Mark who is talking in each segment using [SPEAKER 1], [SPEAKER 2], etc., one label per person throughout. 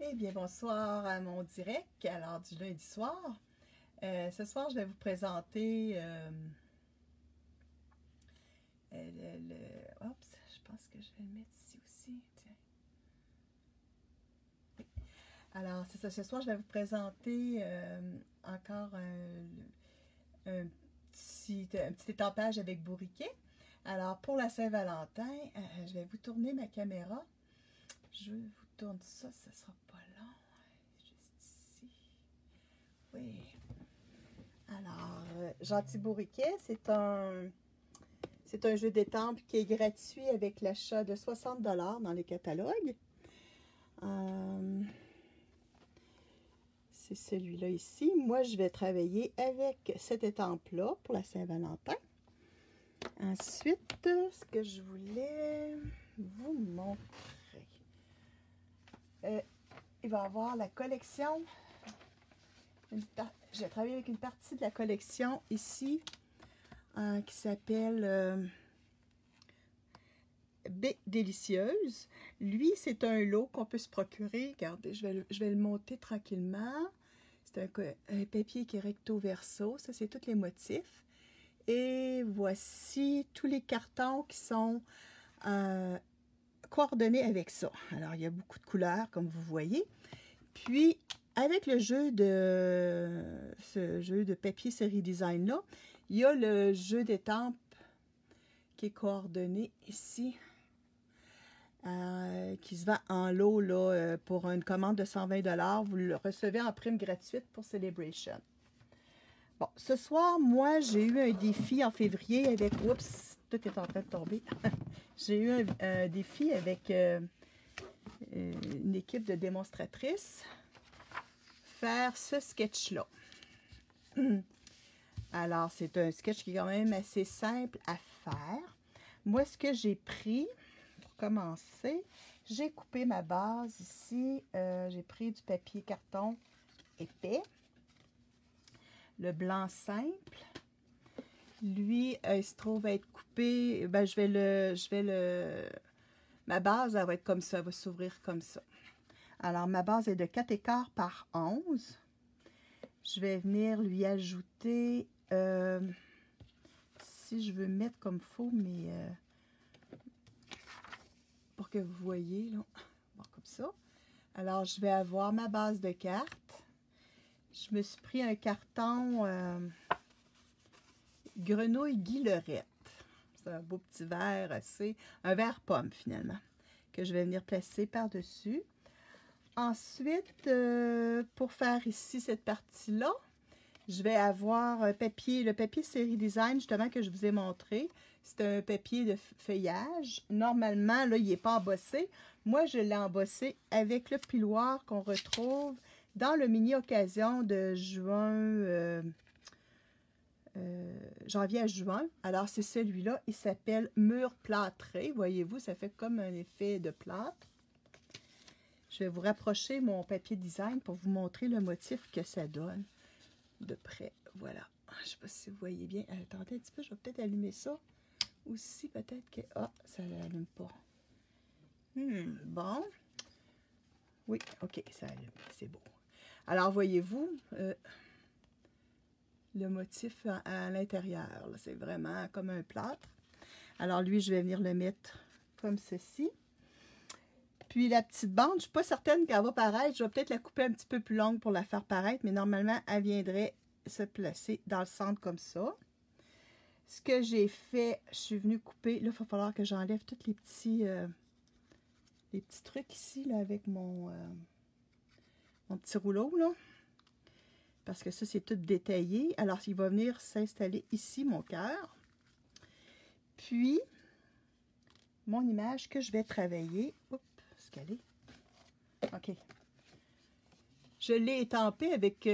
[SPEAKER 1] Eh bien, bonsoir à mon direct, alors du lundi soir. Ce soir, je vais vous présenter Oups, je pense que je vais le mettre ici aussi. Tiens. Oui. Alors, c'est ça. Ce soir, je vais vous présenter encore un petit étampage avec bourriquet. Alors, pour la Saint-Valentin, je vais vous tourner ma caméra. Je vous tourne ça, ça sera pas long. Juste ici. Oui. Alors, Gentil Bourriquet, c'est un jeu d'étampes qui est gratuit avec l'achat de 60 $ dans les catalogues. C'est celui-là ici. Moi, je vais travailler avec cette étampe-là pour la Saint-Valentin. Ensuite, ce que je voulais vous montrer. Il va y avoir la collection. J'ai travaillé avec une partie de la collection ici qui s'appelle Baie Délicieuse. Lui, c'est un lot qu'on peut se procurer. Regardez, je vais le monter tranquillement. C'est un papier qui est recto verso. Ça, c'est tous les motifs. Et voici tous les cartons qui sont coordonnés avec ça. Alors, il y a beaucoup de couleurs, comme vous voyez. Puis, avec ce jeu de papier série design là, il y a le jeu d'étampes qui est coordonné ici, qui se vend en lot là, pour une commande de 120 $. Vous le recevez en prime gratuite pour Celebration. Bon, ce soir, moi, j'ai eu un défi en février avec... Oups, tout est en train de tomber. J'ai eu un défi avec une équipe de démonstratrices. Faire ce sketch-là. Alors, c'est un sketch qui est quand même assez simple à faire. Moi, ce que j'ai pris, pour commencer, j'ai coupé ma base ici. J'ai pris du papier carton épais. Le blanc simple. Lui, il se trouve être coupé. Ben, ma base, elle va être comme ça. Elle va s'ouvrir comme ça. Alors, ma base est de 4,25 par 11. Je vais venir lui ajouter, si je veux mettre comme il faut, mais pour que vous voyez, là, bon, comme ça. Alors, je vais avoir ma base de cartes. Je me suis pris un carton Grenouille Guy Lorette. C'est un beau petit verre assez, un verre pomme finalement, que je vais venir placer par-dessus. Ensuite, pour faire ici cette partie-là, je vais avoir le papier série design justement que je vous ai montré. C'est un papier de feuillage. Normalement, là, il n'est pas embossé. Moi, je l'ai embossé avec le piloir qu'on retrouve dans le mini occasion de janvier à juin. Alors, c'est celui-là. Il s'appelle Mur plâtré. Voyez-vous, ça fait comme un effet de plâtre. Je vais vous rapprocher mon papier design pour vous montrer le motif que ça donne de près. Voilà. Je ne sais pas si vous voyez bien. Attendez un petit peu, je vais peut-être allumer ça. Aussi, peut-être que... Ah, ça n'allume pas. Bon. Oui, ok, ça allume. C'est beau. Alors, voyez-vous, le motif à l'intérieur. C'est vraiment comme un plâtre. Alors, lui, je vais venir le mettre comme ceci. Puis la petite bande, je ne suis pas certaine qu'elle va paraître. Je vais peut-être la couper un petit peu plus longue pour la faire paraître, mais normalement, elle viendrait se placer dans le centre comme ça. Ce que j'ai fait, je suis venue couper. Là, il va falloir que j'enlève tous les petits trucs ici, là, avec mon petit rouleau, là. Parce que ça, c'est tout détaillé. Alors, il va venir s'installer ici, mon cœur. Puis, mon image que je vais travailler. Oups, est-ce qu'elle est? OK. Je l'ai étampé avec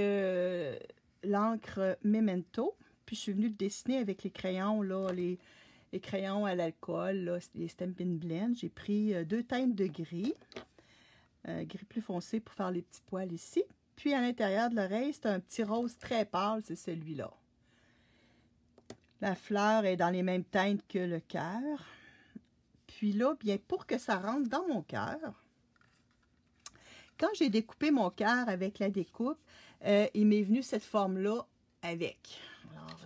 [SPEAKER 1] l'encre Memento. Puis, je suis venue le dessiner avec les crayons, là, les crayons à l'alcool, là, les Stampin' Blend. J'ai pris 2 teintes de gris. Gris plus foncé pour faire les petits poils ici. Puis, à l'intérieur de l'oreille, c'est un petit rose très pâle, c'est celui-là. La fleur est dans les mêmes teintes que le cœur. Puis là, bien, pour que ça rentre dans mon cœur, quand j'ai découpé mon cœur avec la découpe, il m'est venu cette forme-là avec. Alors,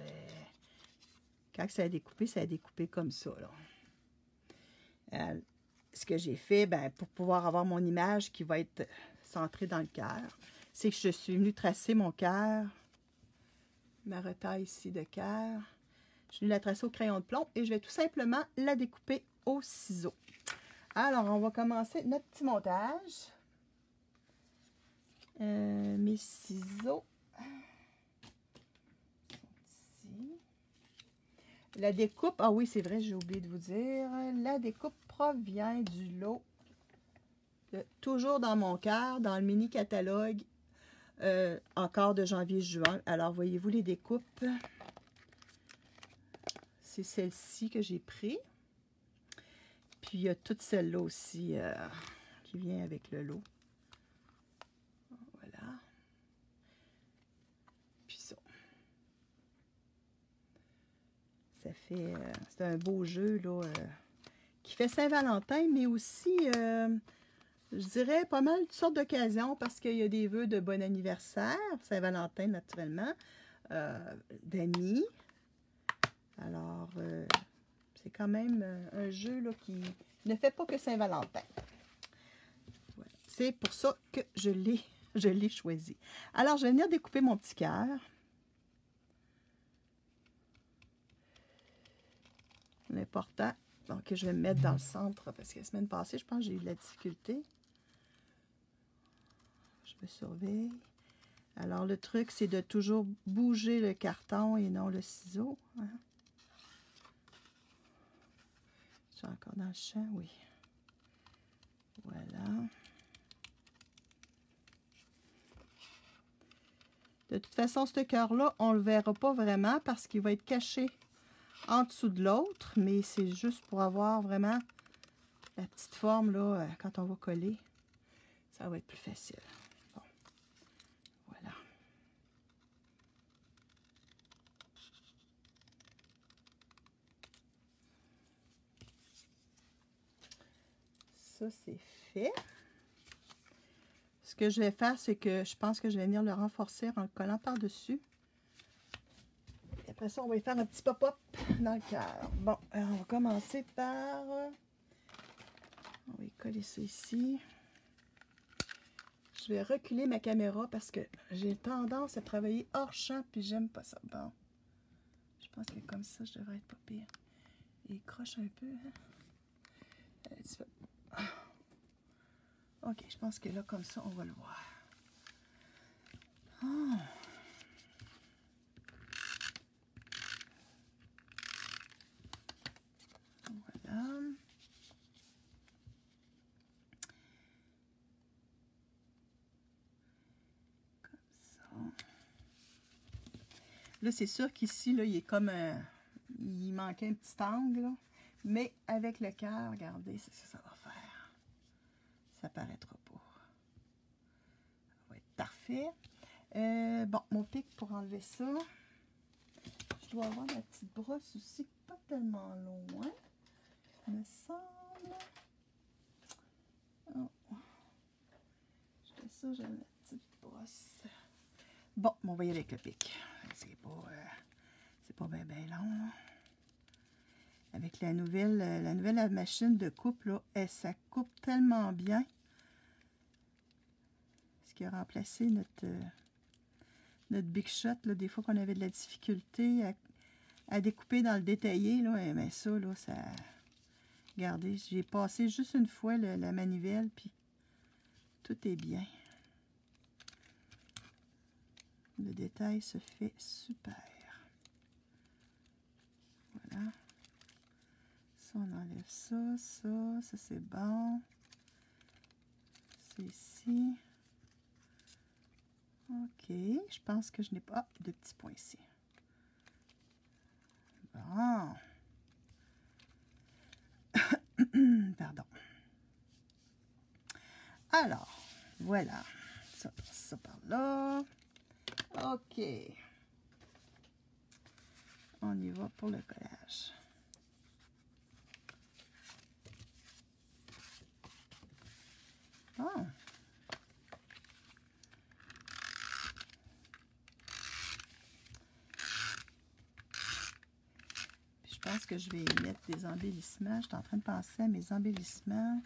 [SPEAKER 1] quand ça a découpé comme ça, là. Ce que j'ai fait, ben, pour pouvoir avoir mon image qui va être centrée dans le cœur, c'est que je suis venue tracer mon cœur, ma retaille ici de cœur. Je suis venue la tracer au crayon de plomb et je vais tout simplement la découper au ciseau. Alors, on va commencer notre petit montage. Mes ciseaux sont ici. La découpe, ah oui, c'est vrai, j'ai oublié de vous dire. La découpe provient du lot de Toujours dans mon cœur, dans le mini catalogue, encore de janvier-juin. Alors, voyez-vous les découpes. C'est celle-ci que j'ai pris. Puis, il y a toute celle-là aussi qui vient avec le lot. Voilà. Puis ça. Ça fait... c'est un beau jeu, là, qui fait Saint-Valentin, mais aussi, je dirais, pas mal de sortes d'occasions, parce qu'il y a des vœux de bon anniversaire, Saint-Valentin, naturellement, d'amis. Alors, c'est quand même un jeu là, qui ne fait pas que Saint-Valentin. Voilà. C'est pour ça que je l'ai choisi. Alors, je vais venir découper mon petit cœur. L'important, donc je vais me mettre dans le centre, parce que la semaine passée, je pense que j'ai eu de la difficulté. Je me surveille. Alors, le truc, c'est de toujours bouger le carton et non le ciseau. Hein? Je suis encore dans le champ, oui. Voilà. De toute façon, ce cœur-là, on ne le verra pas vraiment parce qu'il va être caché en dessous de l'autre, mais c'est juste pour avoir vraiment la petite forme, là, quand on va coller. Ça va être plus facile. Bon. Voilà. Ça, c'est fait. Ce que je vais faire, c'est que je pense que je vais venir le renforcer en le collant par-dessus. Après ça, on va y faire un petit pop-up dans le cœur. Bon, alors on va commencer par... On va y coller ça ici. Je vais reculer ma caméra parce que j'ai tendance à travailler hors champ, puis j'aime pas ça. Bon, je pense que comme ça, je devrais être pas pire. Il croche un peu, hein? Un petit peu. Ok, je pense que là, comme ça, on va le voir. Oh. Voilà. Comme ça. Là, c'est sûr qu'ici, là, il est comme il manquait un petit angle, là. Mais avec le cœur, regardez, c'est ce que ça va faire. Ça paraîtra pas. Ça va être parfait. Bon, mon pic pour enlever ça. Je dois avoir ma petite brosse aussi, pas tellement loin, il me semble. Oh. Je fais ça, j'ai ma petite brosse. Bon, on va y aller avec le pic. C'est pas bien long. Avec la nouvelle machine de coupe, là, ça coupe tellement bien. Ce qui a remplacé notre Big Shot, là, des fois qu'on avait de la difficulté à découper dans le détaillé, là, et bien ça, là, ça... Regardez, j'ai passé juste une fois la manivelle, puis tout est bien. Le détail se fait super. Voilà. Ça, on enlève ça, ça c'est bon. C'est ici. Ok, je pense que je n'ai pas de petits points ici. Bon. Pardon. Alors, voilà. Ça passe ça par là. Ok. On y va pour le collage. Bon. pense que je vais y mettre des embellissements. Je suis en train de penser à mes embellissements.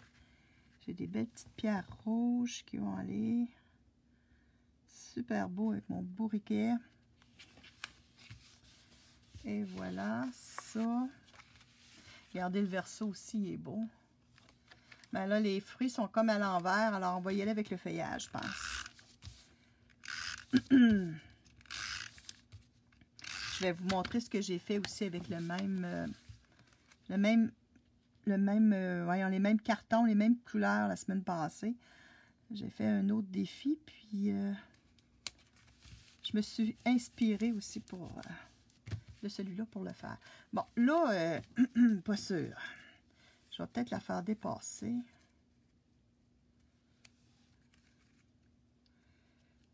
[SPEAKER 1] J'ai des belles petites pierres rouges qui vont aller super beau avec mon bourriquet. Et voilà, ça. Regardez, le verso aussi, il est beau. Ben là, les fruits sont comme à l'envers, alors on va y aller avec le feuillage, je pense. Je vais vous montrer ce que j'ai fait aussi avec les mêmes cartons, les mêmes couleurs la semaine passée. J'ai fait un autre défi, puis je me suis inspirée aussi de celui-là pour le faire. Bon, là, pas sûr. Je vais peut-être la faire dépasser.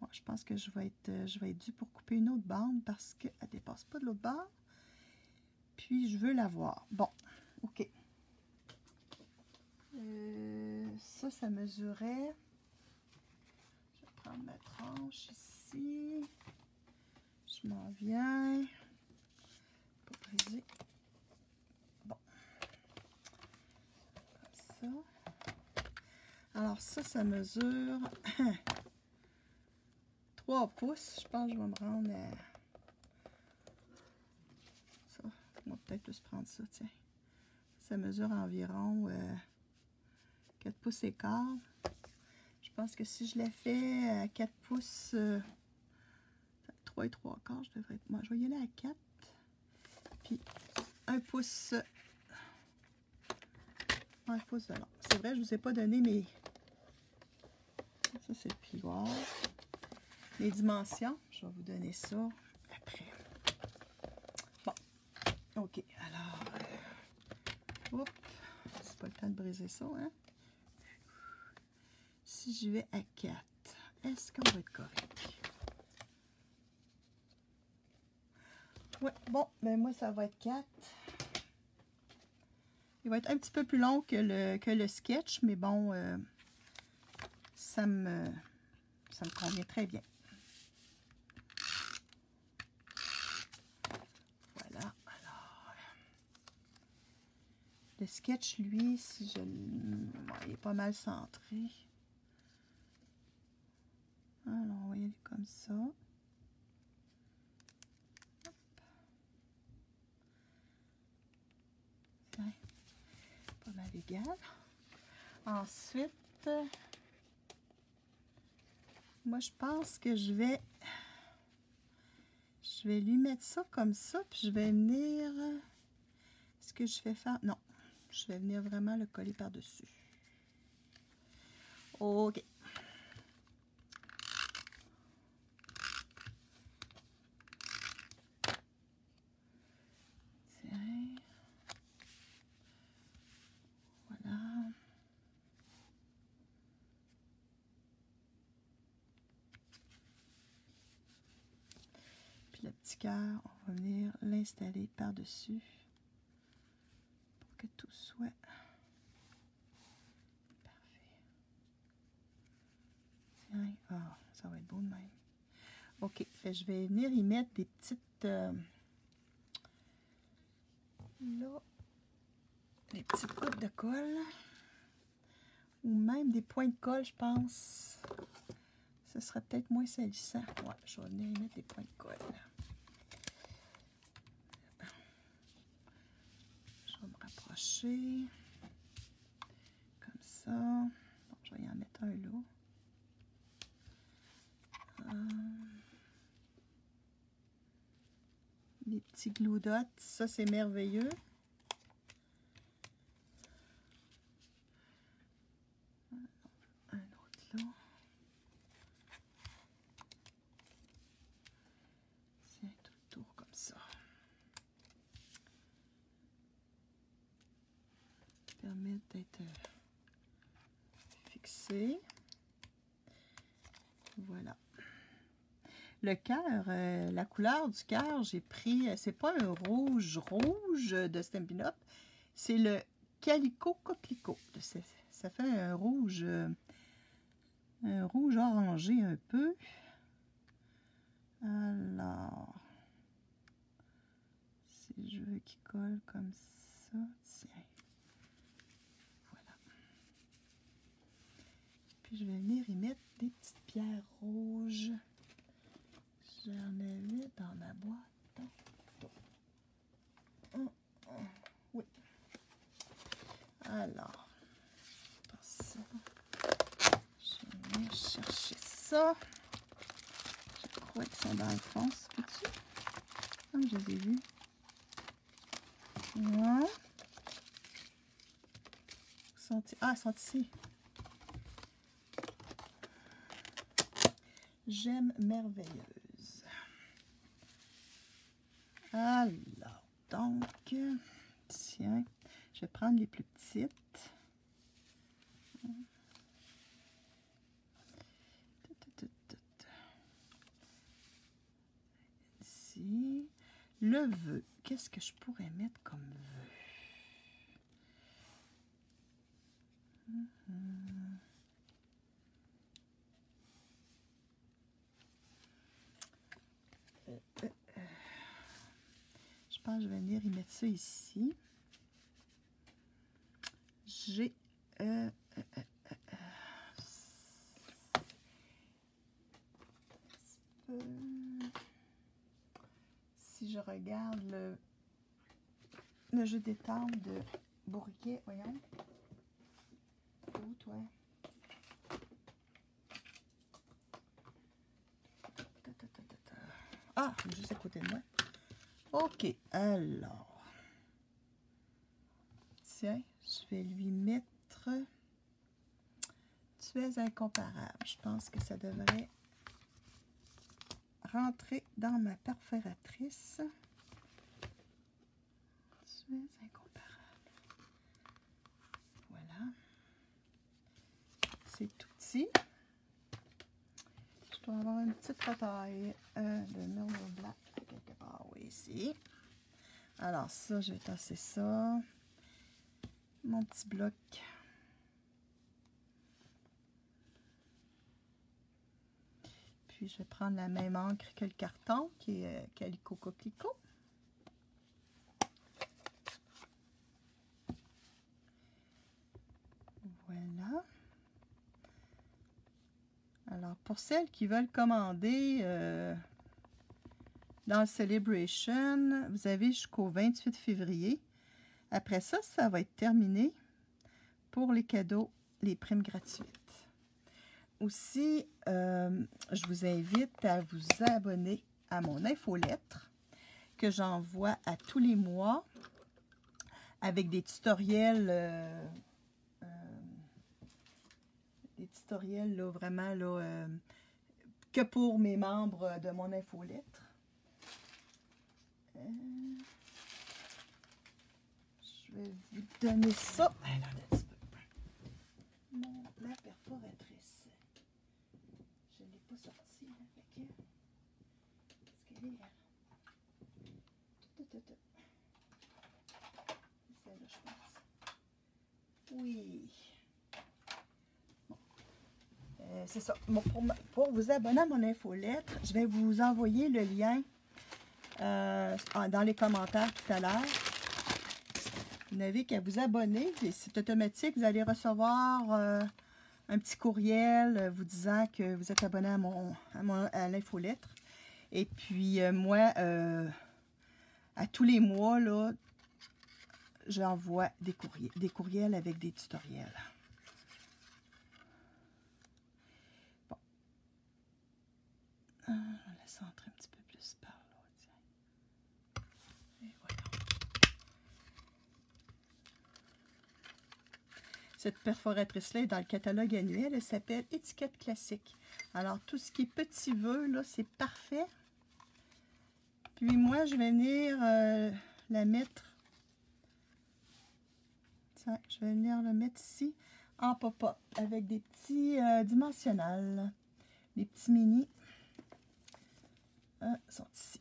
[SPEAKER 1] Bon, je pense que je vais être due pour couper une autre bande parce qu'elle ne dépasse pas de l'autre bord. Puis, je veux la voir. Bon, OK. Ça mesurait... Je vais prendre ma tranche ici. Je m'en viens. Pas briser. Bon. Comme ça. Alors, ça mesure 3 pouces. Je pense que je vais me rendre à... Ça. On va peut-être plus prendre ça, tiens. Ça mesure environ 4 pouces et quart. Je pense que si je l'ai fait à 4 pouces, 3 et 3 quarts, je devrais être... Moi, je vais y aller à 4. Puis 1 pouce... 1 pouce de long. C'est vrai, je ne vous ai pas donné mes... Ça, c'est le plioir. Les dimensions, je vais vous donner ça après. Bon, OK. Alors, hop, c'est pas le temps de briser ça, hein? Si je vais à 4, est-ce qu'on va être correct? Ouais, bon, ben moi, ça va être 4. Il va être un petit peu plus long que le sketch, mais bon, ça me convient très bien. Voilà, alors, le sketch, lui, si je... Bon, il est pas mal centré. Alors, on va y aller comme ça. Tiens, pas mal égal. Ensuite, moi, je pense que je vais lui mettre ça comme ça, puis je vais venir... Est-ce que je vais faire... Non, je vais venir vraiment le coller par-dessus. OK. Tiens. Voilà. Puis le petit cœur, on va venir l'installer par-dessus pour que tout soit parfait. Tiens, ah, ça va être beau de même. OK, fait, je vais venir y mettre des petites... là, des petites gouttes de colle. Ou même des points de colle, je pense. Ce serait peut-être moins salissant. Ouais, je vais venir y mettre des points de colle. Je vais me rapprocher. Comme ça. Bon, je vais y en mettre un là. Des petits glue dots. Ça, c'est merveilleux. Un autre là. Tiens, tout le tour comme ça. Permettre d'être fixé. Voilà. Le cœur, la couleur du cœur, j'ai pris, c'est pas un rouge de Stampin' Up, c'est le Calico Coquelicot. Ça fait un rouge orangé un peu. Alors, si Puis je veux qu'il colle comme ça. Tiens. Voilà. Puis je vais venir y mettre des petites pierres rouges. J'en avais dans ma boîte. Oui. Alors, pour ça, je vais venir chercher ça. Je crois qu'ils sont dans le fond, c'est petit. Comme je les ai vus. Ouais. Ils sont ici. Gemme merveilleuse. Alors, donc, tiens, je vais prendre les plus petites. Ici. Le vœu. Qu'est-ce que je pourrais mettre comme vœu? Je pense que je vais venir y mettre ça ici. J'ai si je regarde le jeu des tables de Bourriquet, voyons. Où, toi? Ah, juste à côté de moi. OK, alors. Tiens, je vais lui mettre Tu es incomparable. Je pense que ça devrait rentrer dans ma perforatrice. Tu es incomparable. Voilà. C'est tout petit. Je dois avoir une petite retaille de murmure blanc quelque part. Oui, ici. Alors ça, je vais tasser ça. Mon petit bloc. Puis je vais prendre la même encre que le carton, qui est Calico Coquelicot. Voilà. Alors, pour celles qui veulent commander dans le Celebration, vous avez jusqu'au 28 février. Après ça, ça va être terminé pour les cadeaux, les primes gratuites. Aussi, je vous invite à vous abonner à mon infolettre que j'envoie à tous les mois avec des tutoriels, là, vraiment là, que pour mes membres de mon infolettre. Je vais vous donner ça. Alors, un petit peu. La perforatrice. Je ne l'ai pas sortie. Est-ce qu'elle est là? Celle-là, je pense. Oui. Bon. C'est ça. Bon, pour vous abonner à mon infolettre, je vais vous envoyer le lien dans les commentaires tout à l'heure. Vous n'avez qu'à vous abonner. C'est automatique. Vous allez recevoir un petit courriel vous disant que vous êtes abonné à l'infolettre. Et puis, moi, à tous les mois, là, j'envoie des courriels avec des tutoriels. Bon. On va la centrer un petit peu plus par là. Tiens. Et voilà. Cette perforatrice-là est dans le catalogue annuel. Elle s'appelle Étiquette classique. Alors, tout ce qui est petit vœu, là, c'est parfait. Puis moi, je vais venir la mettre. Tiens, je vais venir le mettre ici en pop-up avec des petits dimensionnels. Les petits mini sont ici.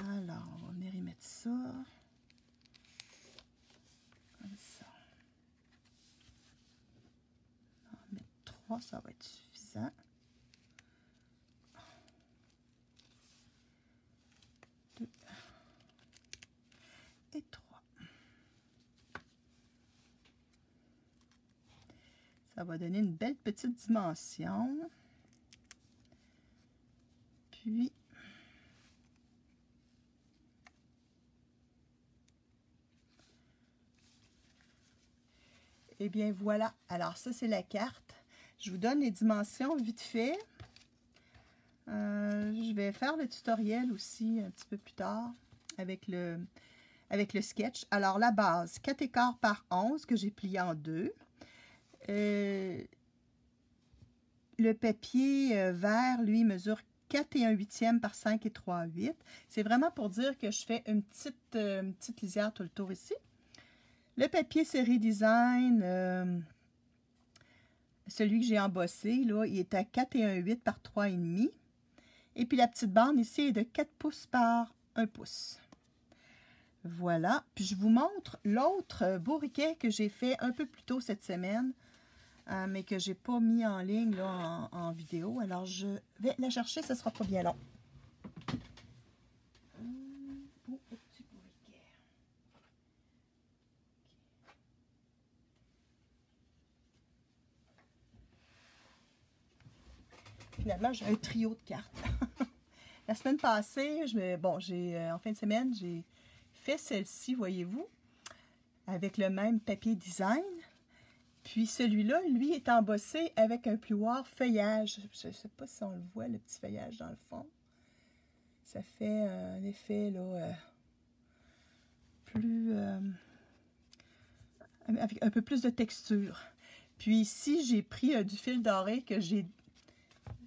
[SPEAKER 1] Alors, on va venir y mettre ça. Comme ça. On va mettre 3, ça va être suffisant. Ça va donner une belle petite dimension. Puis, et bien voilà. Alors ça, c'est la carte. Je vous donne les dimensions vite fait. Je vais faire le tutoriel aussi un petit peu plus tard avec le sketch. Alors la base, 4,25 par 11 que j'ai plié en deux. Le papier vert, lui, mesure 4,1/8 par 5,3/8. C'est vraiment pour dire que je fais une petite lisière tout le tour ici. Le papier série design, celui que j'ai embossé, là, il est à 4,18 par 3,5. Et puis la petite bande ici est de 4 pouces par 1 pouce. Voilà. Puis je vous montre l'autre bourriquet que j'ai fait un peu plus tôt cette semaine, mais que j'ai pas mis en ligne là, en vidéo. Alors je vais la chercher, ce sera pas bien long. Finalement, j'ai un trio de cartes. La semaine passée, en fin de semaine, j'ai fait celle-ci, voyez-vous, avec le même papier design. Puis celui-là, lui, est embossé avec un plioir feuillage. Je ne sais pas si on le voit, le petit feuillage dans le fond. Ça fait un effet, là, avec un peu plus de texture. Puis ici, j'ai pris du fil doré que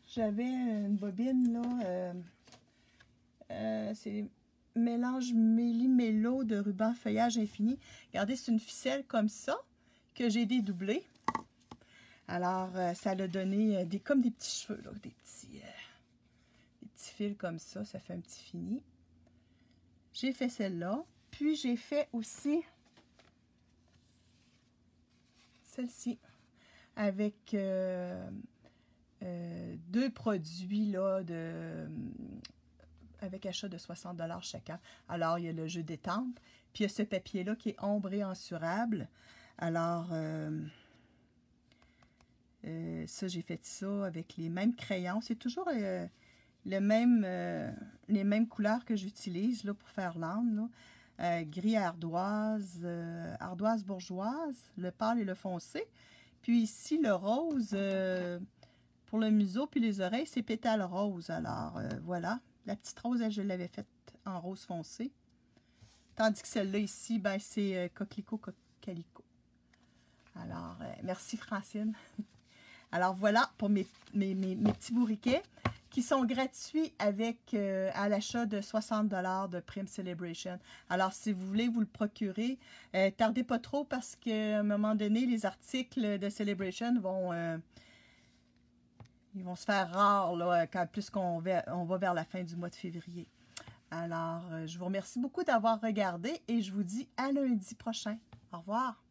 [SPEAKER 1] j'avais une bobine, là, c'est mélange méli-mélo de ruban feuillage infini. Regardez, c'est une ficelle comme ça que j'ai dédoublée. Alors, ça l'a donné comme des petits cheveux, là, des petits fils comme ça. Ça fait un petit fini. J'ai fait celle-là. Puis, j'ai fait aussi celle-ci avec deux produits là, avec achat de 60 $ chacun. Alors, il y a le jeu d'étampe, puis il y a ce papier-là qui est ombré ensurable. Alors, ça, j'ai fait ça avec les mêmes crayons. C'est toujours les mêmes couleurs que j'utilise là pour faire l'âme. Gris ardoise, ardoise bourgeoise, le pâle et le foncé. Puis ici, le rose, pour le museau puis les oreilles, c'est pétale rose. Alors, voilà. La petite rose, elle, je l'avais faite en rose foncé. Tandis que celle-là ici, ben, c'est coquelicot calico. Alors, merci Francine. Alors, voilà pour mes petits bourriquets qui sont gratuits avec à l'achat de 60 $ de Prime Celebration. Alors, si vous voulez vous le procurer, tardez pas trop parce qu'à un moment donné, les articles de Celebration ils vont se faire rares là, puisqu'on va vers la fin du mois de février. Alors, je vous remercie beaucoup d'avoir regardé et je vous dis à lundi prochain. Au revoir.